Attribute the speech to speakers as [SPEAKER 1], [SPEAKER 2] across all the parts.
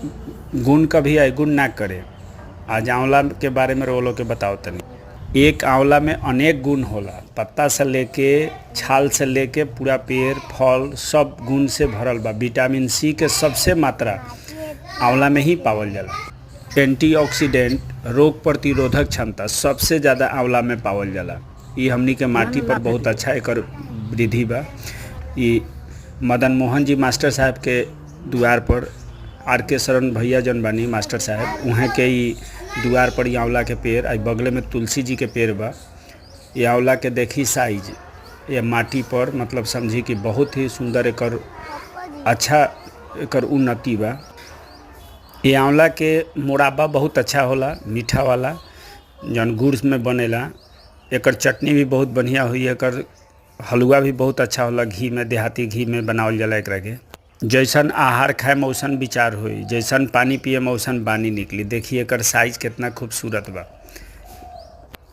[SPEAKER 1] गुण कभी अवगुण ना करे। आज आंवला के बारे में रोलो के बताओ तनी। एक आंवला में अनेक गुण होला, पत्ता से लेके छाल से लेके पूरा पेड़ फल सब गुण से भरल बा। विटामिन सी के सबसे मात्रा आंवला में ही पावल जाला। एंटीऑक्सीडेंट रोग प्रतिरोधक क्षमता सबसे ज़्यादा आंवला में पावल जाला। ये हमनी के माटी पर बहुत अच्छा एकर वृद्धि बा। ये मदन मोहन जी मास्टर साहब के द्वार पर आर के शरण भैया जन बानी मास्टर साहब, उहें के ही द्वार पर ये आंवला के पेड़, आई बगले में तुलसी जी के पेड़ बा। ये आंवला के देखी साइज, ये माटी पर मतलब समझी कि बहुत ही सुंदर एकर अच्छा एकर उन्नति बा। ये आंवला के मुरब्बा बहुत अच्छा होला, मीठा वाला जौन गुड़ में बनेला। एकर चटनी भी बहुत बढ़िया हुई, एकर हलवा भी बहुत अच्छा होला, घी में देहाती घी में बनावल जाला एकरा के। जैसन आहार खाए मौसन विचार होई, जैसन पानी पिए मौसन बानी निकली। देखिए एकर साइज कितना खूबसूरत बा।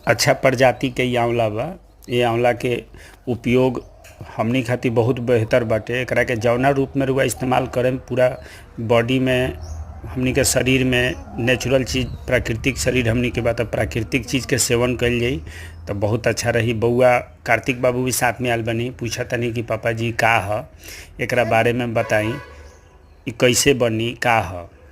[SPEAKER 1] अच्छा प्रजाति के आंवला बा। ये आंवला के उपयोग हमनी खातिर बहुत बेहतर बाटे। एकरा के जौना रूप में रुआ इस्तेमाल करें, पूरा बॉडी में हमनी के शरीर में नेचुरल चीज़, प्राकृतिक शरीर हमनी के बात, प्राकृतिक चीज़ के सेवन कइल जाई तो बहुत अच्छा रही। बउआ कार्तिक बाबू भी साथ में आयल बनी, पूछा तनी कि पापा जी का ह, एकरा बारे में बताई, ई कैसे बनी, का ह।